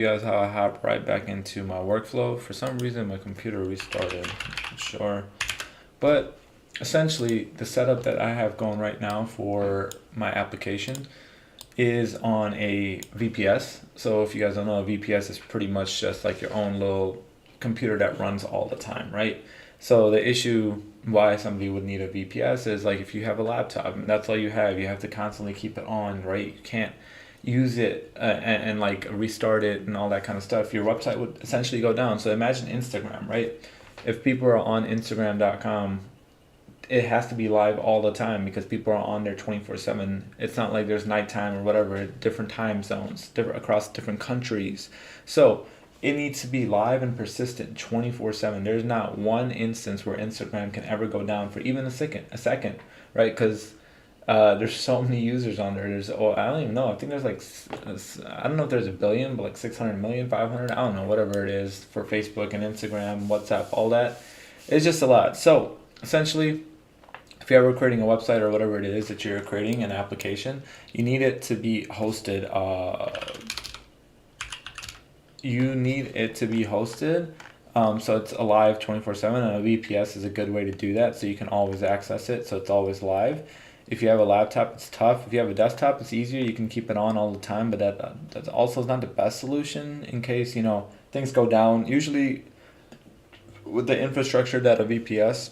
You guys how I hop right back into my workflow. For some reason my computer restarted. I'm not sure. But essentially the setup that I have going right now for my application is on a VPS. So if you guys don't know, a VPS is pretty much just like your own little computer that runs all the time, right? So the issue why somebody would need a VPS is like if you have a laptop and that's all you have to constantly keep it on, right? You can't use it and like restart it and all that kind of stuff. Your website would essentially go down. So imagine Instagram, right? If people are on Instagram.com, it has to be live all the time because people are on there 24/7. It's not like there's nighttime or whatever, different time zones, different across different countries. So it needs to be live and persistent 24/7. There's not one instance where Instagram can ever go down for even a second, right? Because there's so many users on there. I don't even know. I think there's like I don't know if there's a billion, but like 600 million, 500. I don't know, whatever it is for Facebook and Instagram, WhatsApp, all that. It's just a lot. So essentially, if you're ever creating a website or whatever it is that you're creating an application, you need it to be hosted. You need it to be hosted. So it's alive 24/7, and a VPS is a good way to do that. So you can always access it. So it's always live. If you have a laptop, it's tough. If you have a desktop, it's easier. You can keep it on all the time, but that's also not the best solution in case things go down. Usually, with the infrastructure that a VPS,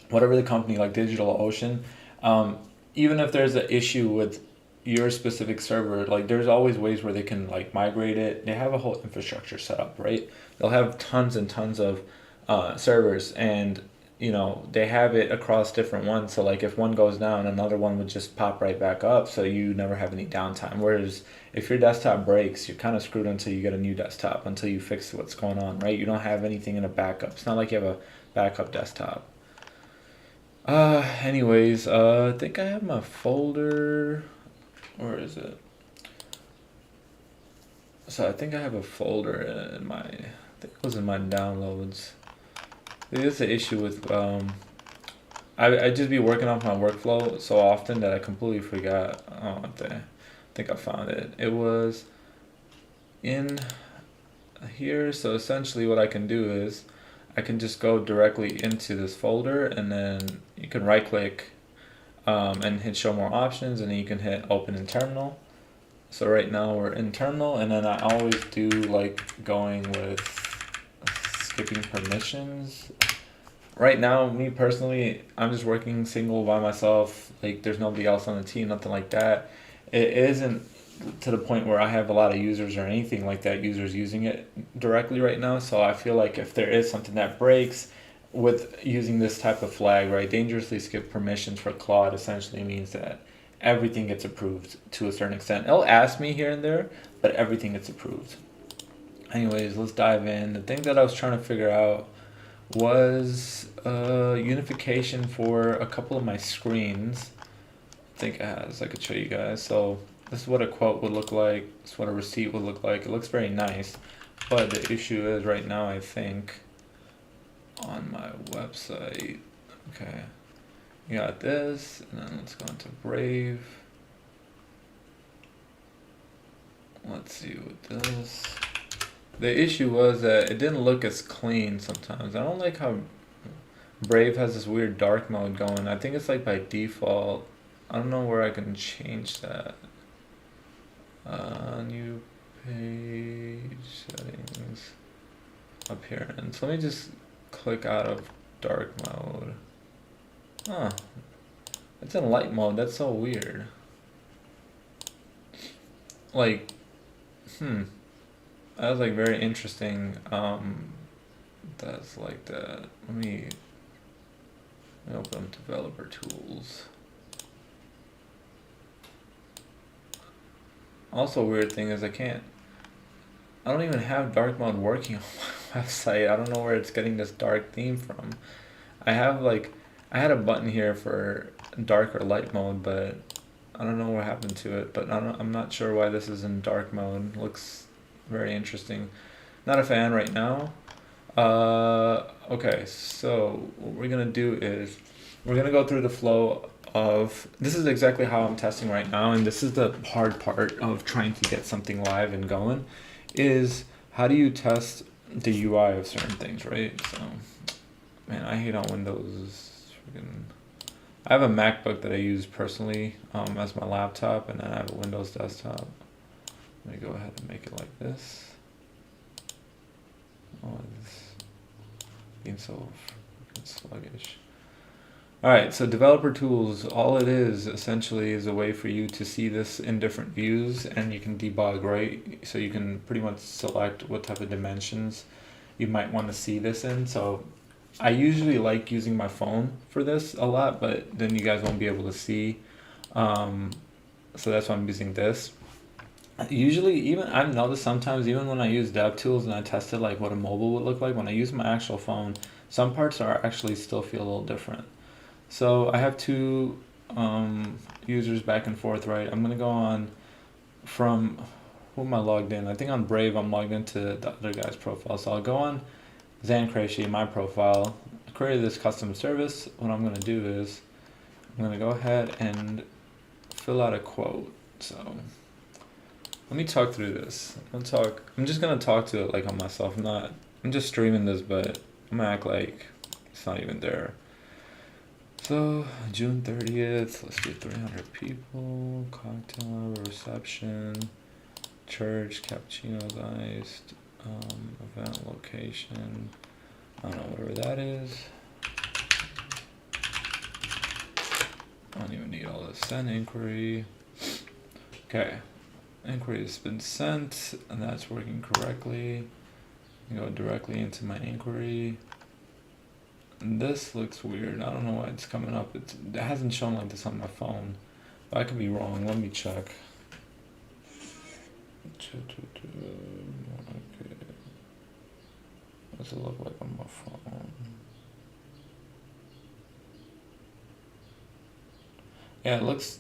whatever the company like DigitalOcean, um, even if there's an issue with your specific server, like there's always ways where they can like migrate it. They have a whole infrastructure set up, right? They'll have tons and tons of servers, and they have it across different ones. So like if one goes down, another one would just pop right back up, so you never have any downtime. Whereas if your desktop breaks, you're kind of screwed until you get a new desktop, until you fix what's going on, right? You don't have anything in a backup. It's not like you have a backup desktop. Anyways, I think I have my folder. Where is it? So I think I have a folder in my, I think it was in my downloads. This is the issue with, I just be working off my workflow so often that I completely forgot. Oh, I think I found it. It was in here. So essentially what I can do is I can just go directly into this folder, and then you can right click and hit show more options, and then you can hit open in terminal. So right now we're in terminal, and then I always do like going with skipping permissions. Right now, me personally, I'm just working single by myself. Like there's nobody else on the team, nothing like that. It isn't to the point where I have a lot of users or anything like that, users using it directly right now. So I feel like if there is something that breaks with using this type of flag, right, dangerously skip permissions for Claude essentially means that everything gets approved to a certain extent. It'll ask me here and there, but everything gets approved. Anyways, let's dive in. The thing that I was trying to figure out was unification for a couple of my screens. I think it has. I could show you guys. So this is what a quote would look like. This is what a receipt would look like. It looks very nice, but the issue is right now, I think, on my website. Okay, you got this, and then let's go into Brave. Let's see what this. The issue was that it didn't look as clean sometimes. I don't like how Brave has this weird dark mode going. I think it's like by default. I don't know where I can change that. New page settings, appearance. Let me just click out of dark mode. Huh. It's in light mode. That's so weird. Like, that was like very interesting. That's like that. Let me open developer tools. Also, a weird thing is I don't even have dark mode working on my website. I don't know where it's getting this dark theme from. I had a button here for dark or light mode, but I don't know what happened to it. But I'm not sure why this is in dark mode. Looks very interesting. Not a fan right now. Okay, so what we're gonna do is we're gonna go through the flow of, this is exactly how I'm testing right now, and this is the hard part of trying to get something live and going, is how do you test the UI of certain things, right? So, man, I hate on Windows. Freaking, I have a MacBook that I use personally as my laptop, and then I have a Windows desktop. Let me go ahead and make it like this. Oh, it's being so freaking sluggish. Alright, so developer tools, all it is essentially is a way for you to see this in different views, and you can debug, right? So you can pretty much select what type of dimensions you might want to see this in. So I usually like using my phone for this a lot, but then you guys won't be able to see. So that's why I'm using this. Usually, even I've noticed sometimes, even when I use DevTools and I tested like what a mobile would look like, when I use my actual phone, some parts are actually still feel a little different. So I have two users back and forth, right? I'm gonna go on from who am I logged in? I think on Brave I'm logged into the other guy's profile. So I'll go on Zancrashi, my profile, create this custom service. What I'm gonna do is I'm gonna go ahead and fill out a quote. So let me talk through this. I'm just gonna talk to it like on myself. I'm just streaming this, but I'm gonna act like it's not even there. So June 30th, let's do 300 people, cocktail hour, reception, church, cappuccino's iced, event location, I don't know, whatever that is. I don't even need all this. Send inquiry. Okay, inquiry has been sent, and that's working correctly. Go directly into my inquiry. This looks weird. I don't know why it's coming up. It hasn't shown like this on my phone. But I could be wrong. Let me check. Okay. What's it look like on my phone? Yeah, it looks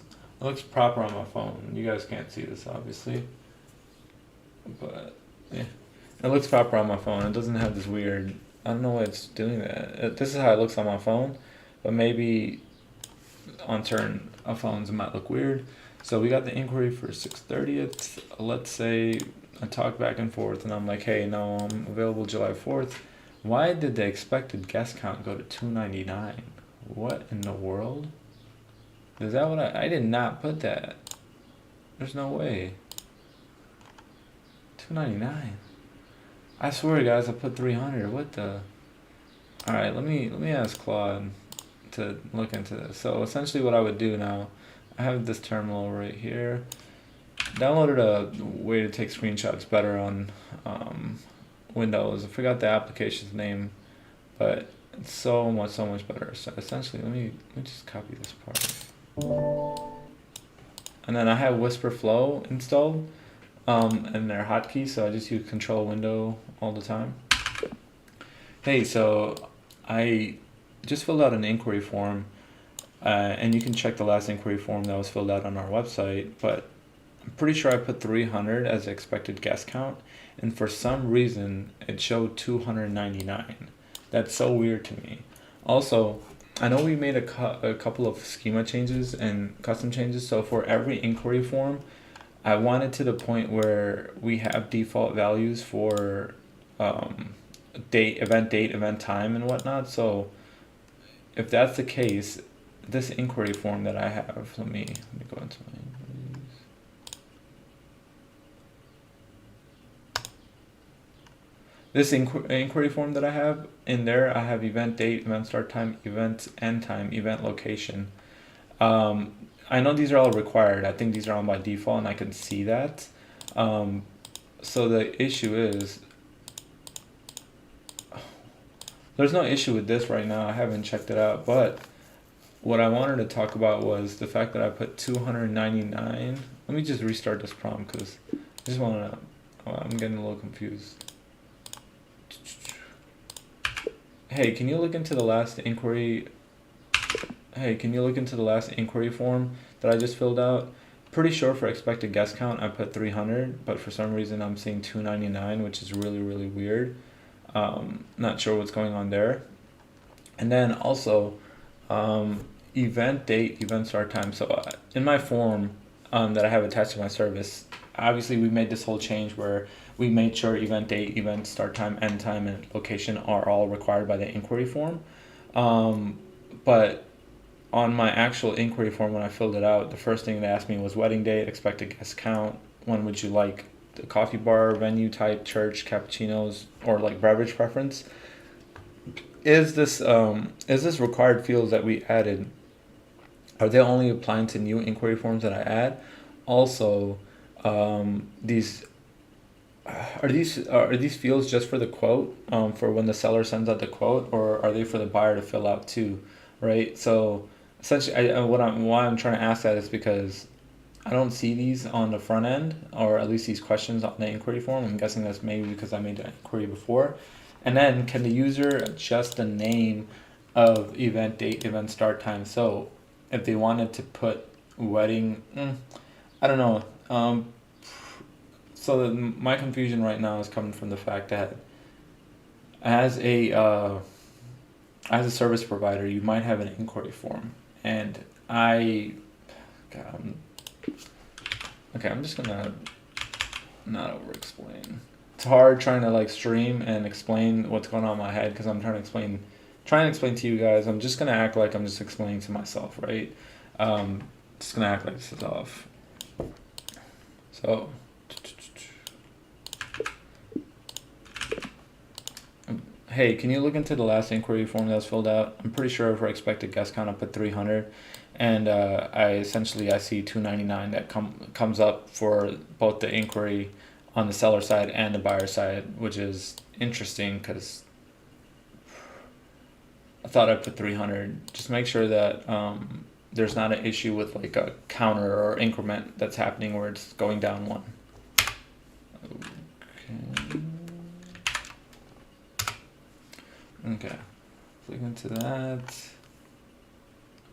proper on my phone. You guys can't see this obviously. But yeah. It looks proper on my phone. It doesn't have this weird, I don't know why it's doing that. This is how it looks on my phone, but maybe on certain phones it might look weird. So we got the inquiry for 6/30th. Let's say I talk back and forth and I'm like, hey, no, I'm available July 4th. Why did the expected guest count go to 299? What in the world? Is that what I did not put that. There's no way. 299. I swear, guys, I put 300. What the? All right, let me ask Claude to look into this. So essentially, what I would do now, I have this terminal right here. Downloaded a way to take screenshots better on Windows. I forgot the application's name, but it's so much better. So essentially, let me just copy this part. And then I have Whisper Flow installed. And their hotkey, so I just use Control Window all the time. Hey, so I just filled out an inquiry form, and you can check the last inquiry form that was filled out on our website, but I'm pretty sure I put 300 as the expected guest count, and for some reason it showed 299. That's so weird to me. Also, I know we made a couple of schema changes and custom changes, so for every inquiry form, I want it to the point where we have default values for event date, event time, and whatnot. So if that's the case, this inquiry form that I have, let me go into my inquiries. This inquiry form that I have, in there I have event date, event start time, event end time, event location. I know these are all required. I think these are on by default, and I can see that. So the issue is, there's no issue with this right now. I haven't checked it out, but what I wanted to talk about was the fact that I put 299. Let me just restart this prompt because I just want to. I'm getting a little confused. Hey, can you look into the last inquiry? Hey, can you look into the last inquiry form that I just filled out? Pretty sure for expected guest count I put 300, but for some reason I'm seeing 299, which is really weird. Not sure what's going on there. And then also, event date, event start time. So in my form, that I have attached to my service. Obviously, we made this whole change where we made sure event date, event start time, end time, and location are all required by the inquiry form. But on my actual inquiry form, when I filled it out, the first thing they asked me was wedding date, expected guest count, when would you like the coffee bar, venue type, church, cappuccinos, or like beverage preference. Is this required fields that we added? Are they only applying to new inquiry forms that I add? Also, these are these fields just for the quote, for when the seller sends out the quote, or are they for the buyer to fill out too, right? So essentially, why I'm trying to ask that is because I don't see these on the front end, or at least these questions on the inquiry form. I'm guessing that's maybe because I made the inquiry before. And then, can the user adjust the name of event date, event start time? So if they wanted to put wedding, I don't know. My confusion right now is coming from the fact that as a service provider, you might have an inquiry form, and God, okay, I'm just gonna not over explain. It's hard trying to like stream and explain what's going on in my head because I'm trying to explain to you guys. I'm just gonna act like I'm just explaining to myself, right? Just gonna act like this is off. So, hey, can you look into the last inquiry form that was filled out? I'm pretty sure for expected guest count I put 300, and I see 299 that comes up for both the inquiry on the seller side and the buyer side, which is interesting because I thought I put 300. Just make sure that there's not an issue with like a counter or increment that's happening where it's going down one. Okay, click into that.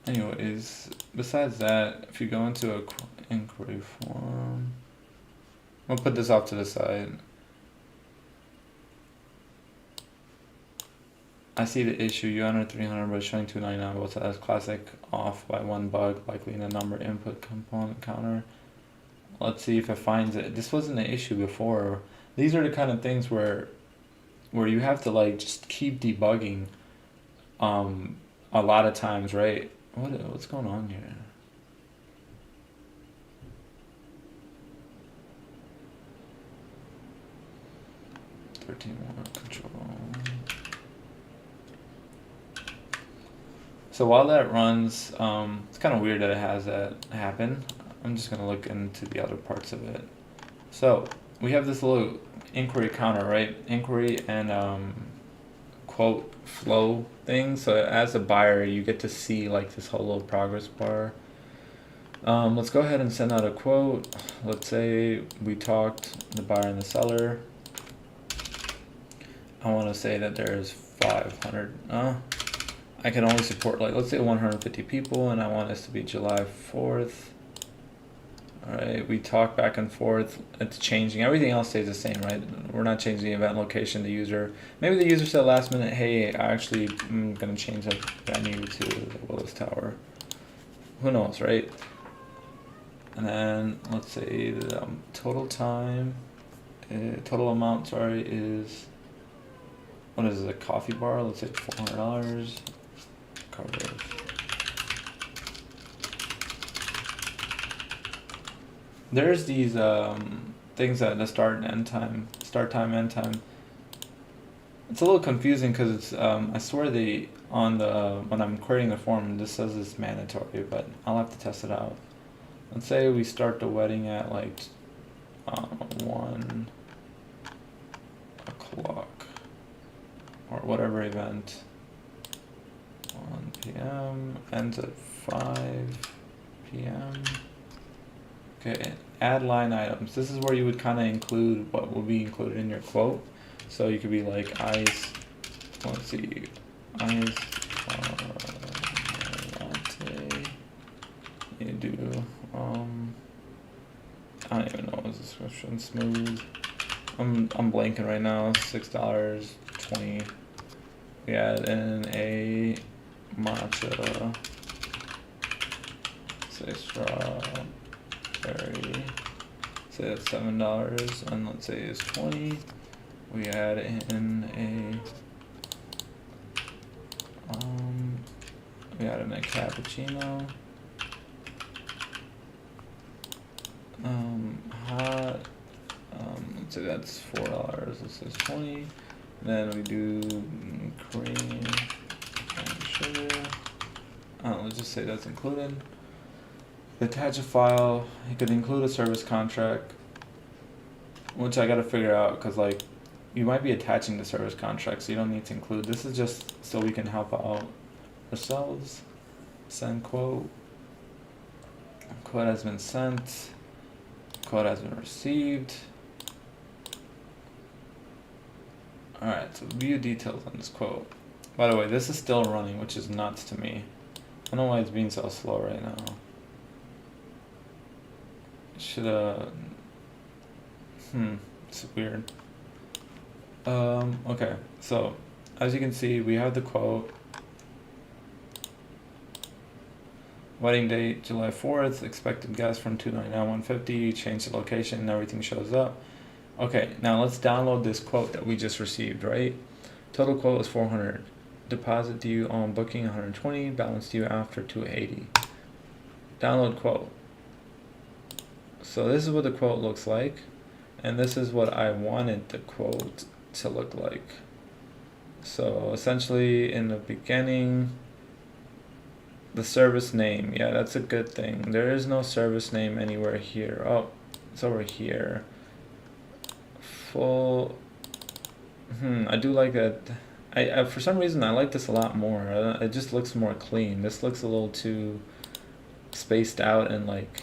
Anyways, besides that, if you go into a inquiry form, I'll put this off to the side. I see the issue. You entered 300 but showing 299. Both as classic off by one bug, likely in the number input component counter. Let's see if it finds it. This wasn't an issue before. These are the kind of things where you have to like just keep debugging a lot of times, right? What's going on here? More control. So while that runs, it's kind of weird that it has that happen. I'm just gonna look into the other parts of it. So we have this little inquiry counter, right? Inquiry and quote flow thing. So as a buyer, you get to see like this whole little progress bar. Let's go ahead and send out a quote. Let's say we talked the buyer and the seller. I want to say that there's 500. I can only support like let's say 150 people, and I want this to be July 4th. All right, we talk back and forth. It's changing. Everything else stays the same, right? We're not changing the event location, the user. Maybe the user said last minute, hey, I actually am going to change the venue to the Willis Tower. Who knows, right? And then let's say the total time, total amount, sorry, is, what is it, a coffee bar? Let's say $400. Cover. There's these things that the start time, end time. It's a little confusing because it's I swear when I'm creating the form, this says it's mandatory, but I'll have to test it out. Let's say we start the wedding at like 1 o'clock or whatever event. 1 p.m. ends at 5 p.m. Okay, add line items. This is where you would kind of include what will be included in your quote. So you could be like ice, let's see, ice latte. You do, I don't even know what the description, smooth. I'm blanking right now, $6.20. We add in a matcha, say straw. necessary. Say that's $7, and let's say it's 20. We add in a cappuccino. Hot. Let's say that's $4. This is 20. Then we do cream and sugar. Let's just say that's included. Attach a file. You could include a service contract, which I gotta figure out because like you might be attaching the service contract, so you don't need to include. This is just so we can help out ourselves. Send quote. Quote has been sent. Quote has been received. Alright, so view details on this quote. By the way, this is still running, which is nuts to me. I don't know why it's being so slow right now. It's weird. Okay, so as you can see, we have the quote. Wedding date, July 4th, expected guest from 299-150, change the location and everything shows up. Okay, now let's download this quote that we just received, right? Total quote is 400. Deposit due on booking 120, balance due after 280. Download quote. So this is what the quote looks like, and this is what I wanted the quote to look like. So essentially in the beginning, the service name, yeah, that's a good thing. There is no service name anywhere here. Oh, it's over here. Full. I do like that. I for some reason I like this a lot more. It just looks more clean. This looks a little too spaced out and like,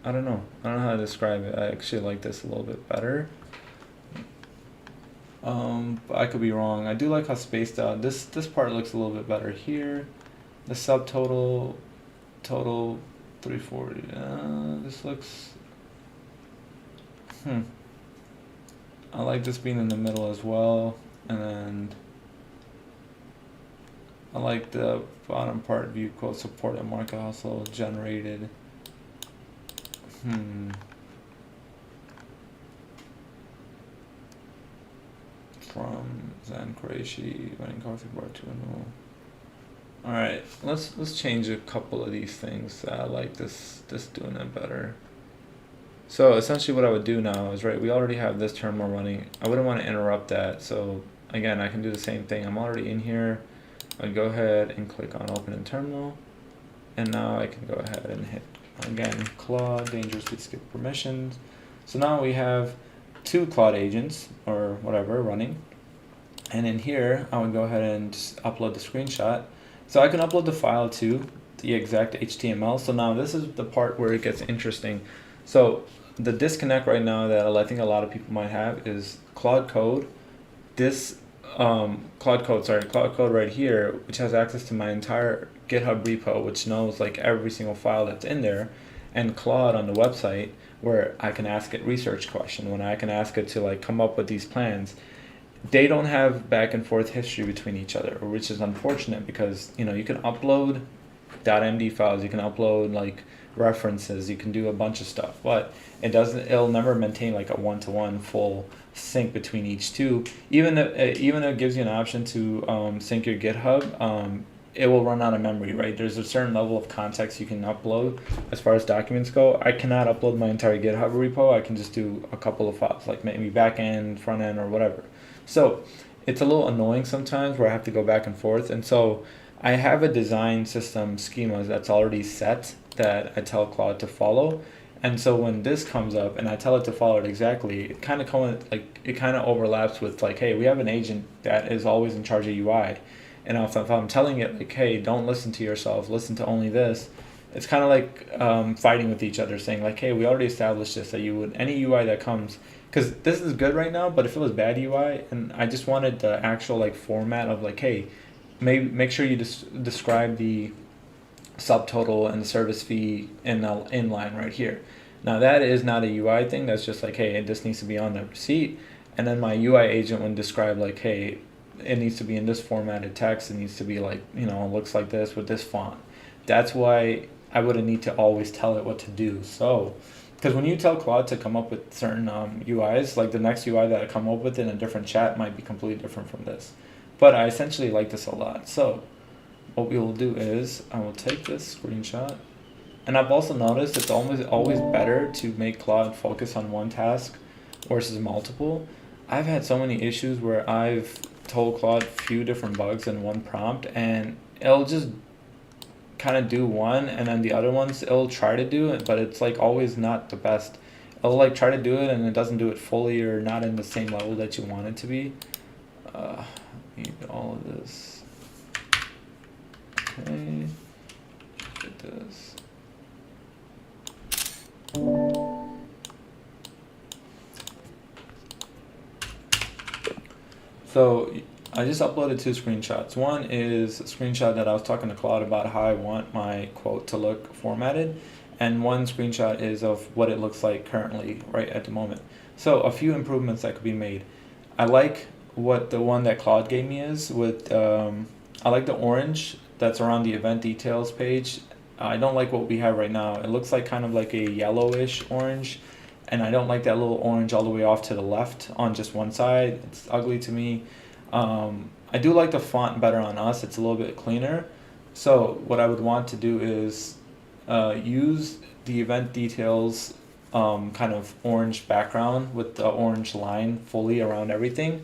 I don't know how to describe it. I actually like this a little bit better. But I could be wrong. I do like how spaced out. This part looks a little bit better here. The subtotal, total 340. This looks. I like this being in the middle as well, and then I like the bottom part. View quote support and market hustle generated. From Zan Qureshi, Wedding Coffee Bar to Renewal. Alright, let's change a couple of these things. I like this doing it better. So essentially what I would do now is, right, we already have this terminal running. I wouldn't want to interrupt that, so again, I can do the same thing. I'm already in here. I'd go ahead and click on open in terminal, and now I can go ahead and hit again Claude dangerously skip permissions. So now we have two Claude agents or whatever running, and in here I would go ahead and just upload the screenshot. So I can upload the file to the exact HTML. So now this is the part where it gets interesting. So the disconnect right now that I think a lot of people might have is Claude Code. This Claude Code right here, which has access to my entire GitHub repo, which knows like every single file that's in there, and Claude on the website, where I can ask it research question, when I can ask it to like come up with these plans. They don't have back and forth history between each other, which is unfortunate because, you know, you can upload .md files, you can upload like references, you can do a bunch of stuff, but it'll never maintain like a one-to-one full sync between each two. Even if it gives you an option to sync your GitHub, it will run out of memory, right? There's a certain level of context you can upload as far as documents go. I cannot upload my entire GitHub repo. I can just do a couple of files, like maybe back end, front end, or whatever. So it's a little annoying sometimes where I have to go back and forth. And so I have a design system schema that's already set that I tell Claude to follow. And so when this comes up and I tell it to follow it exactly, it kind of overlaps with like, hey, we have an agent that is always in charge of UI. And if I'm telling it like, hey, don't listen to yourself, listen to only this, it's kind of like fighting with each other, saying like, hey, we already established this, that you would, any UI that comes, because this is good right now, but if it was bad UI, and I just wanted the actual like format of like, hey, make sure you describe the subtotal and the service fee in line right here. Now that is not a UI thing, that's just like, hey, this needs to be on the receipt, and then my UI agent would describe like, hey, it needs to be in this formatted text, it needs to be like, you know, it looks like this with this font. That's why I wouldn't need to always tell it what to do. So because when you tell Claude to come up with certain UIs, like the next UI that I come up with in a different chat might be completely different from this. But I essentially like this a lot. So what we will do is I will take this screenshot. And I've also noticed it's always better to make Claude focus on one task versus multiple. I've had so many issues where I've told Claude a few different bugs in one prompt, and it'll just kind of do one, and then the other ones it'll try to do it, but it's like always not the best. It'll like try to do it and it doesn't do it fully or not in the same level that you want it to be. Need all of this. Okay, get this. So I just uploaded two screenshots. One is a screenshot that I was talking to Claude about how I want my quote to look formatted, and one screenshot is of what it looks like currently right at the moment. So a few improvements that could be made. I like what the one that Claude gave me is with I like the orange that's around the event details page. I don't like what we have right now. It looks like kind of like a yellowish orange, and I don't like that little orange all the way off to the left on just one side. It's ugly to me. I do like the font better on us. It's a little bit cleaner. So what I would want to do is use the event details kind of orange background with the orange line fully around everything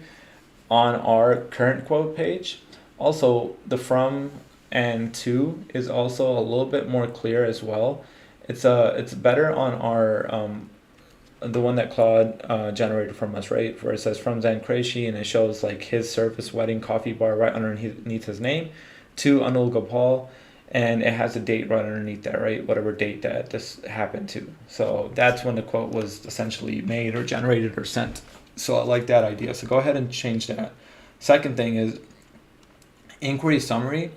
on our current quote page. Also, the from and to is also a little bit more clear as well. It's better on our the one that Claude generated from us, right? Where it says from Zen Qureshi, and it shows like his service wedding coffee bar right underneath his name, to Anul Gopal, and it has a date right underneath that, right? Whatever date that this happened to. So that's when the quote was essentially made or generated or sent. So I like that idea. So go ahead and change that. Second thing is inquiry summary.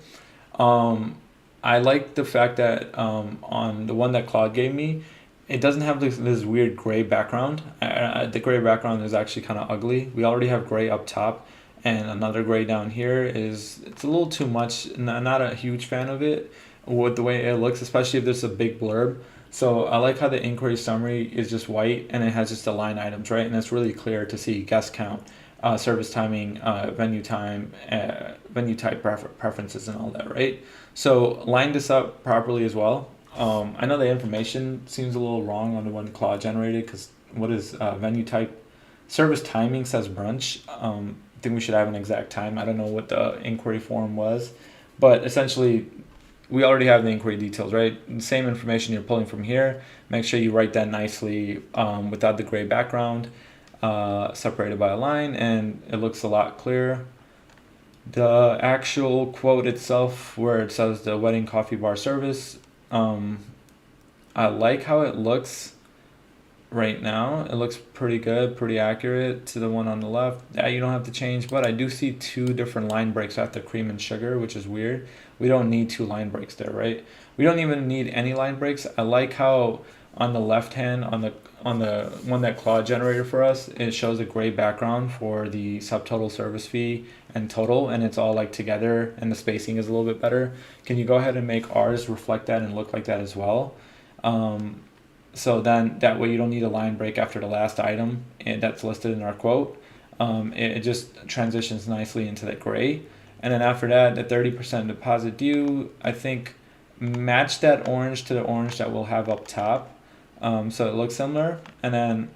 I like the fact that on the one that Claude gave me, it doesn't have this weird gray background. The gray background is actually kind of ugly. We already have gray up top, and another gray down here it's a little too much. Not a huge fan of it with the way it looks, especially if there's a big blurb. So I like how the inquiry summary is just white and it has just the line items, right? And it's really clear to see guest count, service timing, venue time, venue type preferences, and all that, right? So line this up properly as well. I know the information seems a little wrong on the one Claude generated, because what is venue type? Service timing says brunch. I think we should have an exact time. I don't know what the inquiry form was, but essentially we already have the inquiry details, right? The same information you're pulling from here. Make sure you write that nicely without the gray background, separated by a line, and it looks a lot clearer. The actual quote itself, where it says the wedding coffee bar service, I like how it looks right now. It looks pretty good, pretty accurate to the one on the left. Yeah, you don't have to change, but I do see two different line breaks after cream and sugar, which is weird. We don't need two line breaks there, right? We don't even need any line breaks. I like how on the left hand, on the one that Claude generated for us, it shows a gray background for the subtotal service fee and total, and it's all like together, and the spacing is a little bit better. Can you go ahead and make ours reflect that and look like that as well? So then that way you don't need a line break after the last item that's listed in our quote. It just transitions nicely into that gray. And then after that, the 30% deposit due, I think match that orange to the orange that we'll have up top. So it looks similar. And then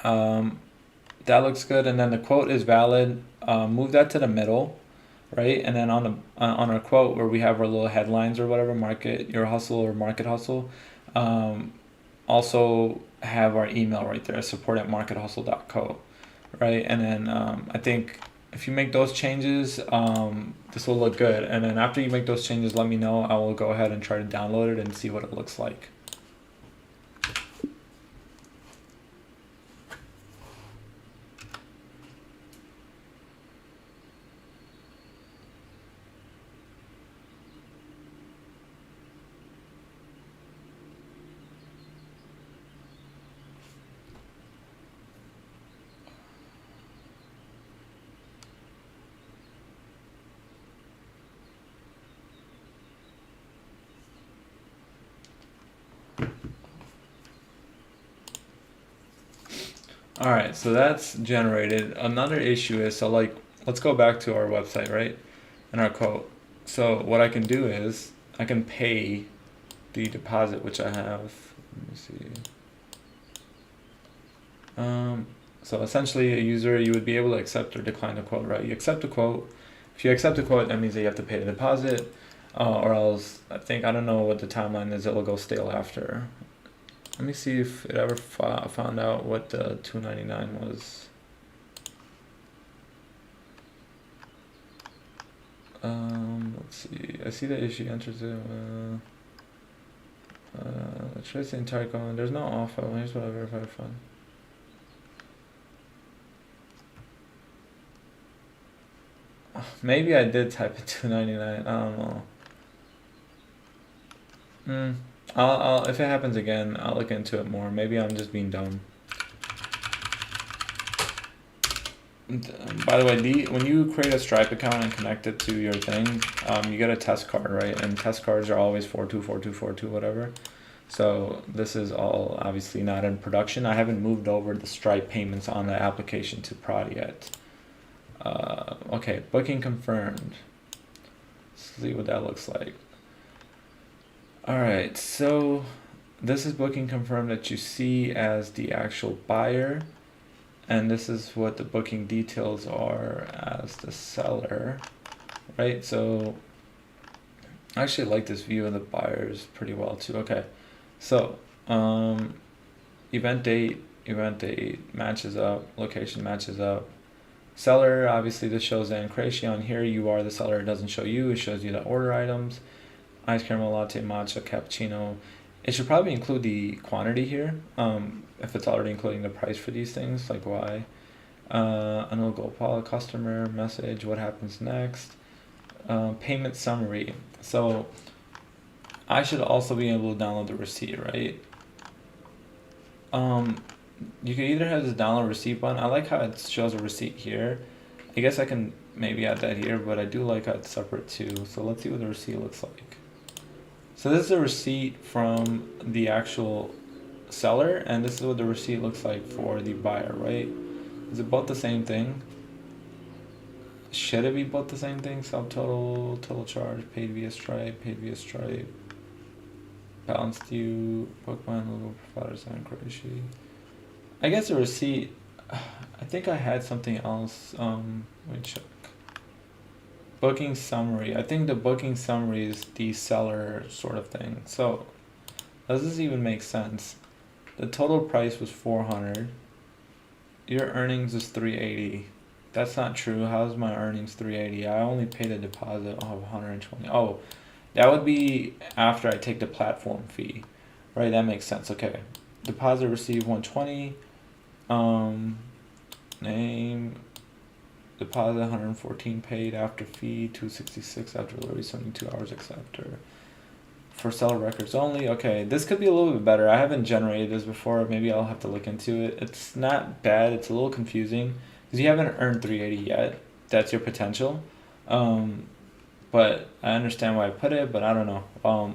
that looks good. And then the quote is valid. Move that to the middle, right? And then on our quote where we have our little headlines or whatever, market your hustle or market hustle, also have our email right there, support@markethustle.co, right? And then I think if you make those changes, this will look good. And then after you make those changes, let me know. I will go ahead and try to download it and see what it looks like. All right, so that's generated. Another issue is, so like, let's go back to our website, right? And our quote. So what I can do is I can pay the deposit, which I have. Let me see. Um, so essentially, a user, you would be able to accept or decline the quote, right? You accept the quote. If you accept the quote, that means that you have to pay the deposit, or else I don't know what the timeline is. It'll go stale after. Let me see if it ever found out what the $2.99 was. Let's see. I see the issue enters it. Trace the entire column. There's no offer. Here's what I verified from. Maybe I did type in $2.99. I don't know. I'll if it happens again, I'll look into it more. Maybe I'm just being dumb. By the way, when you create a Stripe account and connect it to your thing, you get a test card, right? And test cards are always 424242 whatever. So this is all obviously not in production. I haven't moved over the Stripe payments on the application to prod yet. Okay, booking confirmed. Let's see what that looks like. All right, so this is booking confirmed that you see as the actual buyer. And this is what the booking details are as the seller, right? So I actually like this view of the buyers pretty well too. Okay, so event date matches up, location matches up. Seller, obviously this shows the Encratio. On here you are the seller, it doesn't show you, it shows you the order items. Ice caramel latte, matcha, cappuccino. It should probably include the quantity here, if it's already including the price for these things, like why. Anil Gopal, customer, message, what happens next. Payment summary. So I should also be able to download the receipt, right? You can either have this download receipt button. I like how it shows a receipt here. I guess I can maybe add that here, but I do like how it's separate too. So let's see what the receipt looks like. So this is a receipt from the actual seller, and this is what the receipt looks like for the buyer, right? Is it both the same thing? Should it be both the same thing? Subtotal, total charge, paid via Stripe, balance due, bookman, logo providers, and Croatia. I guess the receipt, I think I had something else. Let me check. Booking summary. I think the booking summary is the seller sort of thing. So does this even make sense? The total price was 400. Your earnings is 380. That's not true. How's my earnings 380? I only paid a deposit of 120. Oh, that would be after I take the platform fee. Right, that makes sense. Okay. Deposit received 120. Name deposit 114 paid after fee 266 after delivery 72 hours acceptor. For seller records only. Okay, this could be a little bit better. I haven't generated this before. Maybe I'll have to look into it. It's not bad. It's a little confusing because you haven't earned 380 yet. That's your potential. But I understand why I put it, but I don't know.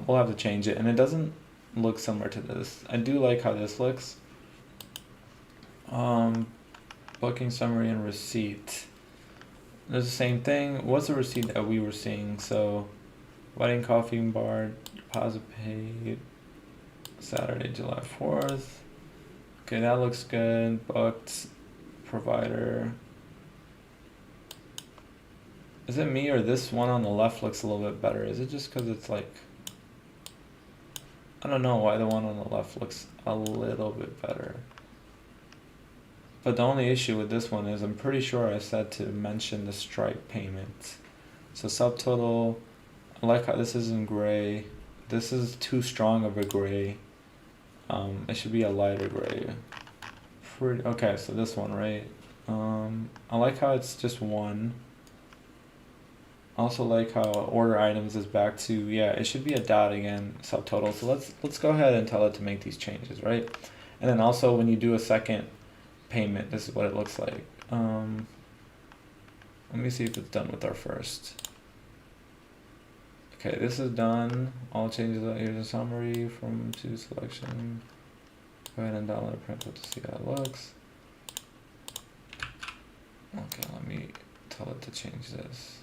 We'll have to change it. And it doesn't look similar to this. I do like how this looks. Booking summary and receipt. There's the same thing. What's the receipt that we were seeing? So, wedding coffee bar, deposit paid, Saturday, July 4th. Okay, that looks good. Booked, provider. Is it me or this one on the left looks a little bit better? Is it just because it's like, I don't know why the one on the left looks a little bit better. But the only issue with this one is I'm pretty sure I said to mention the Stripe payment. So subtotal, I like how this is in gray. This is too strong of a gray. It should be a lighter gray. Okay, so this one, right? I like how it's just one. I also like how order items is back to, yeah, it should be a dot again, subtotal. So let's go ahead and tell it to make these changes, right? And then also when you do a second payment, this is what it looks like. Let me see if it's done with our first. Okay, this is done. All changes. Here's a summary from to selection. Go ahead and download a print to see how it looks. Okay, let me tell it to change this.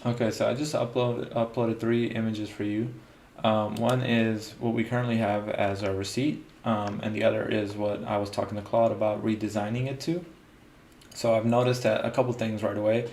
Okay, so I just uploaded 3 images for you. One is what we currently have as our receipt, and the other is what I was talking to Claude about redesigning it to. So I've noticed that a couple things right away.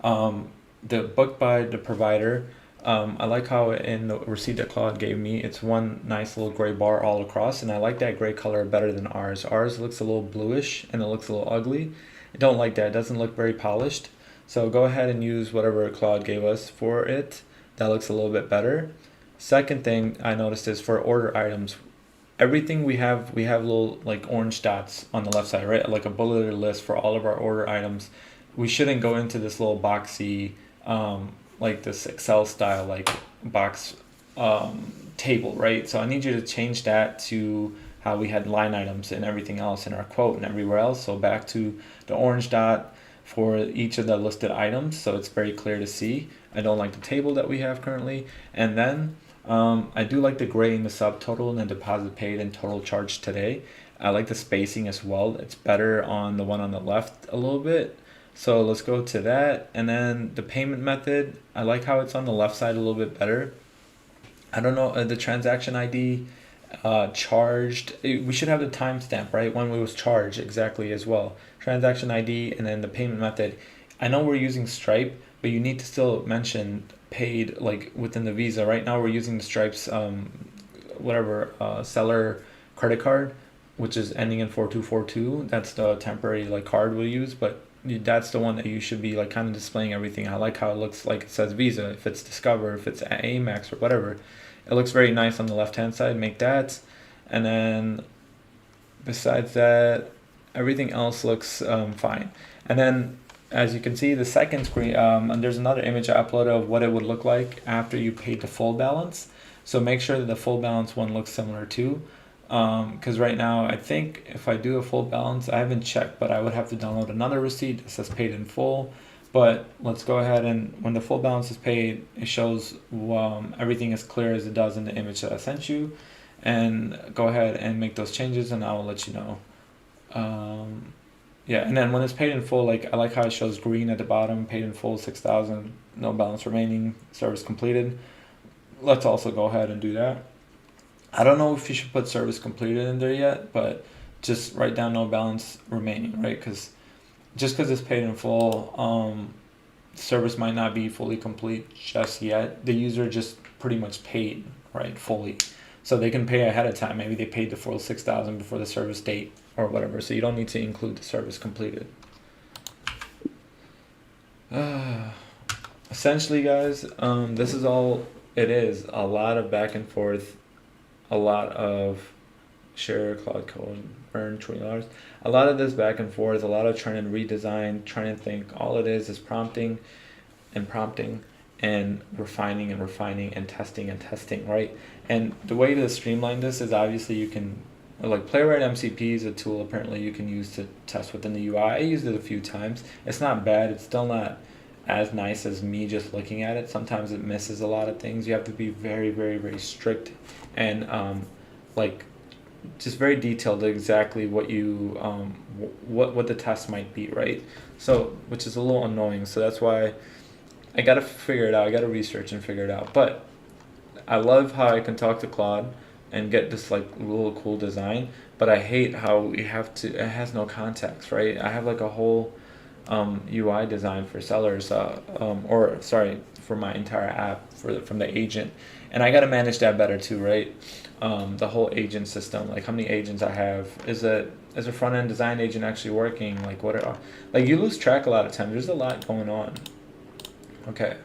The book by the provider, I like how in the receipt that Claude gave me, it's one nice little gray bar all across, and I like that gray color better than ours. Ours looks a little bluish and it looks a little ugly. I don't like that. It doesn't look very polished. So go ahead and use whatever Claude gave us for it. That looks a little bit better. Second thing I noticed is for order items, everything we have little like orange dots on the left side, right? Like a bulleted list for all of our order items. We shouldn't go into this little boxy, like this Excel style like box table, right? So I need you to change that to how we had line items and everything else in our quote and everywhere else. So back to the orange dot for each of the listed items, so it's very clear to see. I don't like the table that we have currently. And then I do like the gray in the subtotal and the deposit paid and total charge today. I like the spacing as well. It's better on the one on the left a little bit. So let's go to that. And then the payment method, I like how it's on the left side a little bit better. I don't know, the transaction ID charged, we should have the timestamp, right? When it was charged exactly as well. Transaction ID and then the payment method. I know we're using Stripe, but you need to still mention paid like within the Visa. Right now we're using the Stripes seller credit card, which is ending in 4242. That's the temporary like card we'll use, but that's the one that you should be like kind of displaying everything. I like how it looks like it says Visa, if it's Discover, if it's Amex or whatever. It looks very nice on the left hand side. Make that, and then besides that, everything else looks fine. And then as you can see, the second screen, and there's another image I uploaded of what it would look like after you paid the full balance. So make sure that the full balance one looks similar too. Because right now, I think if I do a full balance, I haven't checked, but I would have to download another receipt that says paid in full. But let's go ahead and when the full balance is paid, it shows everything as clear as it does in the image that I sent you. And go ahead and make those changes and I will let you know. Yeah, and then when it's paid in full, like I like how it shows green at the bottom, paid in full 6,000, no balance remaining, service completed. Let's also go ahead and do that. I don't know if you should put service completed in there yet, but just write down no balance remaining, right? Because just because it's paid in full, service might not be fully complete just yet. The user just pretty much paid, right, fully. So they can pay ahead of time. Maybe they paid the full 6,000 before the service date or whatever. So you don't need to include the service completed. Essentially, guys, this is all it is. A lot of back and forth, a lot of share cloud code, earn $20. A lot of this back and forth, a lot of trying to redesign, trying to think. All it is prompting and prompting and refining and testing, right? And the way to streamline this is obviously you can, like Playwright MCP is a tool apparently you can use to test within the UI. I used it a few times. It's not bad. It's still not as nice as me just looking at it. Sometimes it misses a lot of things. You have to be very, very, very strict and like just very detailed exactly what you what the test might be, right? So which is a little annoying. So that's why I gotta figure it out. I gotta research and figure it out. But I love how I can talk to Claude and get this like little cool design. But I hate how we have to. It has no context, right? I have like a whole UI design for sellers, or sorry, for my entire app from the agent, and I gotta manage that better too, right? The whole agent system, like how many agents I have, is a front end design agent actually working? Like what are, like you lose track a lot of times. There's a lot going on. Okay.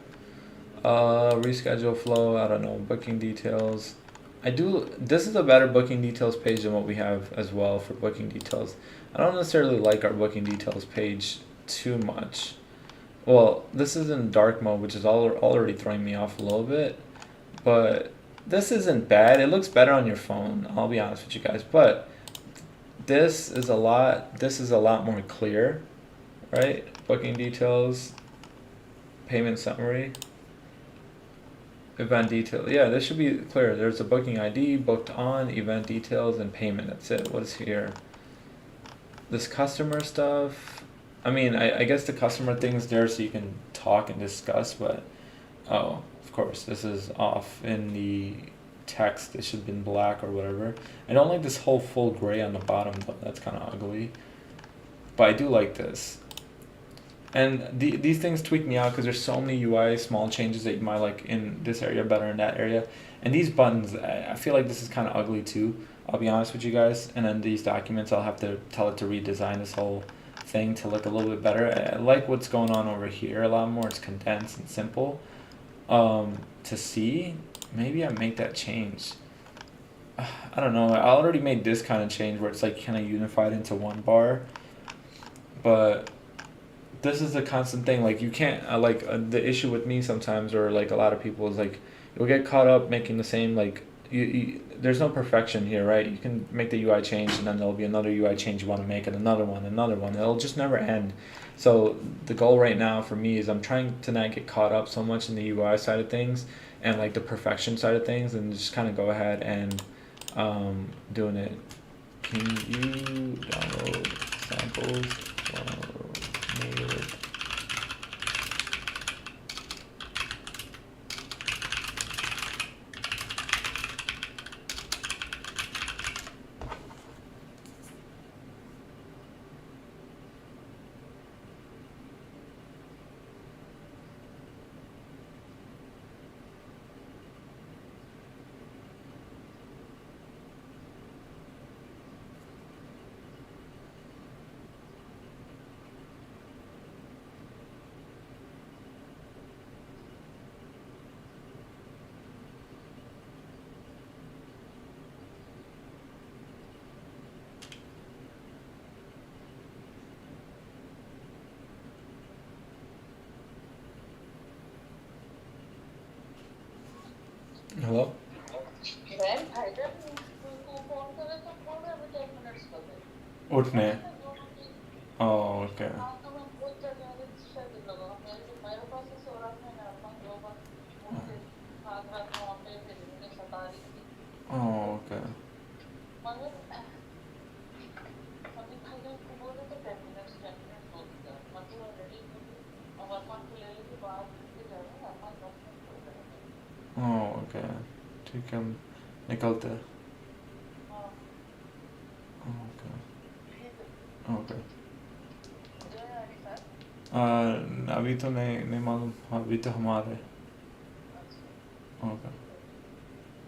Reschedule flow, I don't know, booking details. This is a better booking details page than what we have as well for booking details. I don't necessarily like our booking details page too much. Well, this is in dark mode, which is already throwing me off a little bit, but this isn't bad. It looks better on your phone. I'll be honest with you guys, but this is a lot more clear, right? Booking details, payment summary, event detail. Yeah, this should be clear. There's a booking ID, booked on, event details, and payment. That's it. What is here? This customer stuff. I mean, I guess the customer thing's there so you can talk and discuss, but oh, of course, this is off in the text. It should have been black or whatever. I don't like this whole full gray on the bottom though. That's kind of ugly. But I do like this. And these things tweak me out because there's so many UI small changes that you might like in this area better in that area. And these buttons, I feel like this is kind of ugly too. I'll be honest with you guys. And then these documents, I'll have to tell it to redesign this whole thing to look a little bit better. I like what's going on over here a lot more. It's condensed and simple. To see, maybe I make that change. I don't know. I already made this kind of change where it's like kind of unified into one bar, but this is a constant thing. Like you can't the issue with me sometimes, or like a lot of people, is like you'll get caught up making the same like there's no perfection here, right? You can make the UI change and then there'll be another UI change you want to make, and another one, another one. It'll just never end. So the goal right now for me is I'm trying to not get caught up so much in the UI side of things and like the perfection side of things, and just kind of go ahead and doing it. Can you download samples for native? Hello? Ben Hyder को phone करे तो बोल रहे अभी 10 minutes कर दे उठने. मैंने कहा दोनों की Oh, okay. हाँ तो मैं बहुत जगह शायद लगा मेरे पास से सौरभ ने ना अपना दो बार मुझे हाथ रात में वहाँ पे फिर मुझे सता रही थी Oh, okay. मगर अभी भाई को बोल रहे तो 10 मिनट्स बोल दिया मतलब रेडी और अरमान को ले लेके बाहर के जा रहा है अरमान 10 मिनट बोल रहा है Oh, okay. ठीक है, हम निकलते हैं. हाँ Okay. ठीक है Okay. जो है अभी सर अभी तो नहीं मालूम. अभी तो हमारे. अच्छा Okay.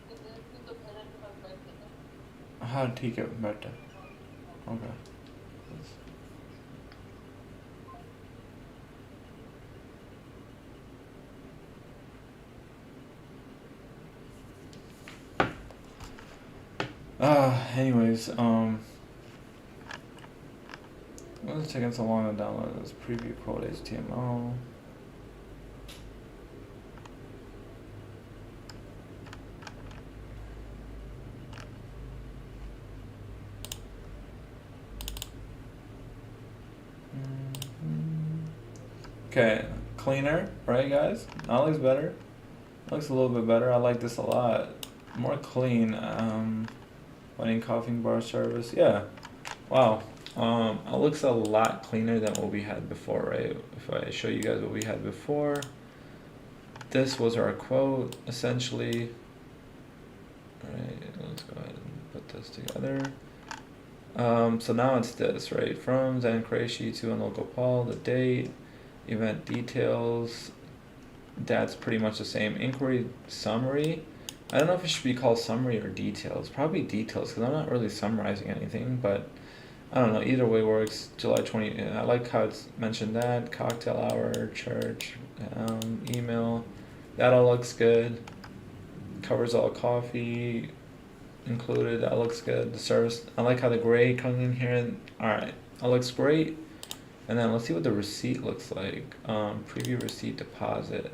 तो देखती तो मेरे भी कल बैठते हैं हाँ ठीक है, better. Okay. Anyways, what's taking so long to download this preview code HTML? Okay, cleaner, right guys? That looks better. Looks a little bit better. I like this a lot. More clean. Wedding coughing bar service. Yeah. Wow. It looks a lot cleaner than what we had before, right? If I show you guys what we had before, this was our quote essentially. Alright, let's go ahead and put this together. So now it's this, right? From Zan Qureshi to Anil Gopal, the date, event details. That's pretty much the same. Inquiry summary. I don't know if it should be called summary or details. Probably details because I'm not really summarizing anything, but I don't know. Either way works. July 20. I like how it's mentioned that. Cocktail hour, church, email. That all looks good. Covers all coffee included. That looks good. The service. I like how the gray comes in here. Alright. That looks great. And then let's see what the receipt looks like. Preview receipt deposit.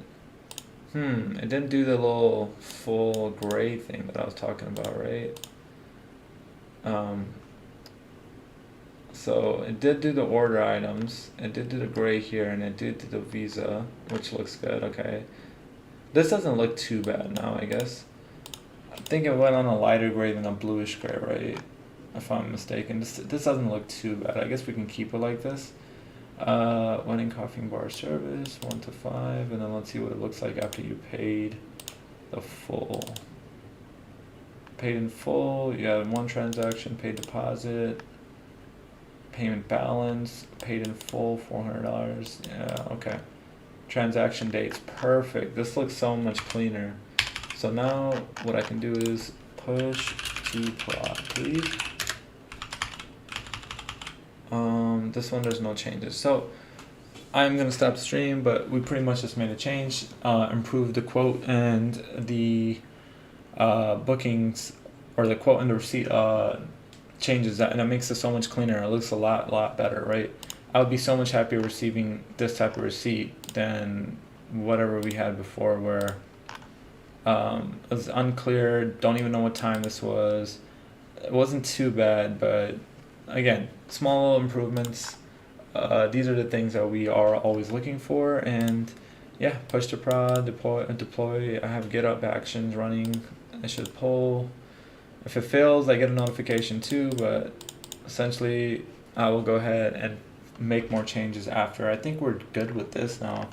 It didn't do the little full gray thing that I was talking about, right? Um, so it did do the order items, it did do the gray here, and it did do the Visa, which looks good, okay. This doesn't look too bad now, I guess. I think it went on a lighter gray than a bluish gray, right? If I'm mistaken. This doesn't look too bad. I guess we can keep it like this. Wedding coffee bar service, 1 to 5, and then let's see what it looks like after you paid the full. Paid in full, you have one transaction, paid deposit, payment balance, paid in full, $400. Yeah, okay. Transaction dates, perfect. This looks so much cleaner. So now what I can do is push to prod, please. This one there's no changes. So I'm gonna stop the stream, but we pretty much just made a change, improved the quote and the bookings, or the quote and the receipt changes that, and it makes it so much cleaner. It looks a lot better, right? I would be so much happier receiving this type of receipt than whatever we had before, where it was unclear, don't even know what time this was. It wasn't too bad, but again, small improvements. These are the things that we are always looking for, and yeah, push to prod, deploy. I have GitHub Actions running. I should pull. If it fails, I get a notification too, but essentially I will go ahead and make more changes after. I think we're good with this now.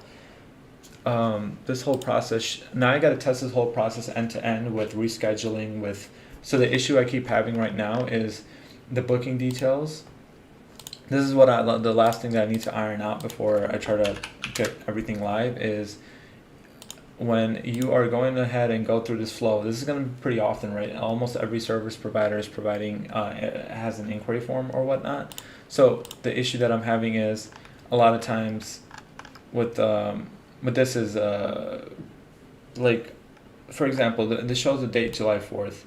This whole process, now I got to test this whole process end to end with rescheduling with, so the issue I keep having right now is the booking details. This is what the last thing that I need to iron out before I try to get everything live is when you are going ahead and go through this flow. This is going to be pretty often, right? Almost every service provider is providing, has an inquiry form or whatnot. So the issue that I'm having is a lot of times with this is like, for example, this shows the date July 4th.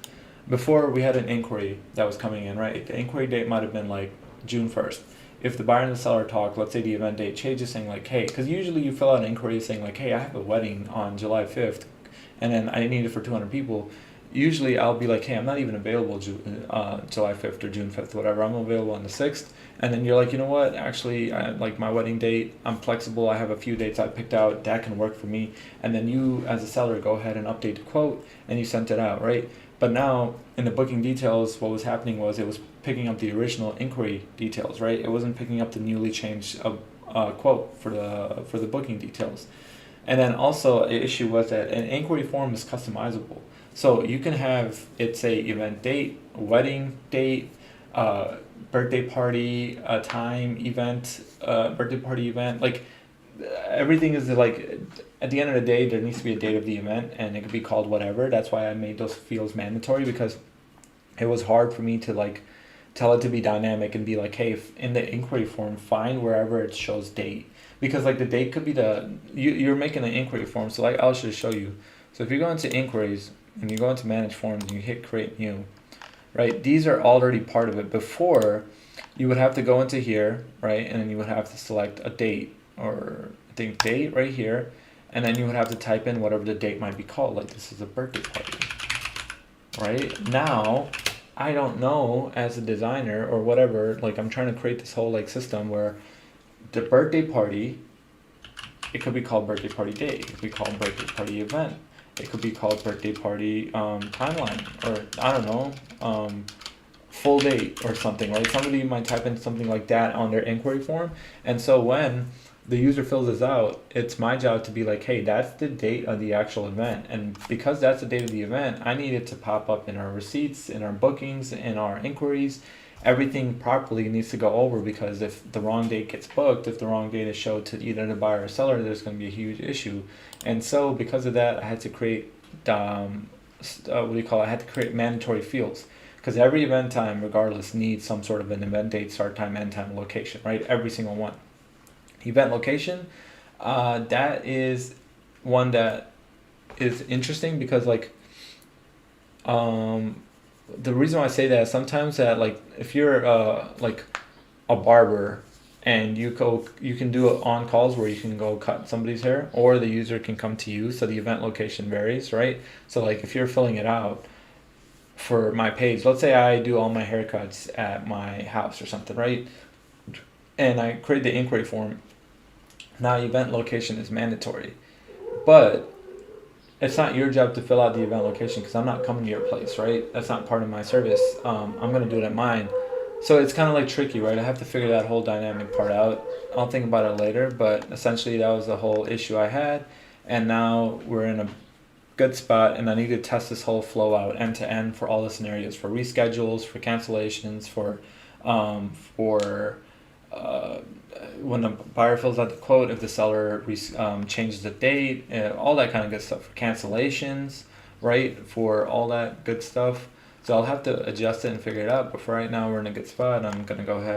Before we had an inquiry that was coming in, right? The inquiry date might have been like June 1st. If the buyer and the seller talk, let's say the event date changes, saying like, hey, because usually you fill out an inquiry saying like, hey, I have a wedding on July 5th, and then I need it for 200 people. Usually I'll be like, hey, I'm not even available July 5th or June 5th, whatever. I'm available on the 6th. And then you're like, you know what? Actually, I like my wedding date. I'm flexible. I have a few dates I picked out that can work for me. And then you, as a seller, go ahead and update the quote, and you sent it out, right? But now in the booking details, what was happening was it was picking up the original inquiry details, right? It wasn't picking up the newly changed quote for the booking details. And then also an issue was that an inquiry form is customizable. So you can have it say event date, wedding date, birthday party, time, event, birthday party event. Like everything is like, at the end of the day, there needs to be a date of the event, and it could be called whatever. That's why I made those fields mandatory, because it was hard for me to like tell it to be dynamic and be like, hey, if in the inquiry form, find wherever it shows date, because like the date could be you're making an inquiry form. So like I'll just show you. So if you go into inquiries and you go into manage forms and you hit create new, right? These are already part of it. Before, you would have to go into here, right? And then you would have to select a date, or I think date right here. And then you would have to type in whatever the date might be called. Like this is a birthday party, right? Now, I don't know as a designer or whatever, like I'm trying to create this whole like system where the birthday party, it could be called birthday party day. It could be called birthday party event. It could be called birthday party timeline, or I don't know, full date or something, right? Somebody might type in something like that on their inquiry form. And so when the user fills this out, it's my job to be like, hey, that's the date of the actual event. And because that's the date of the event, I need it to pop up in our receipts, in our bookings, in our inquiries. Everything properly needs to go over, because if the wrong date gets booked, if the wrong date is showed to either the buyer or seller, there's going to be a huge issue. And so because of that, I had to create, I had to create mandatory fields, because every event time, regardless, needs some sort of an event date, start time, end time, location, right? Every single one. Event location, that is one that is interesting, because like the reason why I say that is sometimes that like if you're like a barber, and you can do it on calls where you can go cut somebody's hair, or the user can come to you. So the event location varies, right? So like if you're filling it out for my page, let's say I do all my haircuts at my house or something, right? And I create the inquiry form. Now event location is mandatory, but it's not your job to fill out the event location because I'm not coming to your place, right? That's not part of my service. I'm gonna do it at mine. So it's kind of like tricky, right? I have to figure that whole dynamic part out. I'll think about it later, but essentially that was the whole issue I had, and now we're in a good spot, and I need to test this whole flow out end to end for all the scenarios, for reschedules, for cancellations, for uh, when the buyer fills out the quote, if the seller changes the date, all that kind of good stuff, for cancellations, right? For all that good stuff. So I'll have to adjust it and figure it out. But for right now, we're in a good spot. I'm gonna go ahead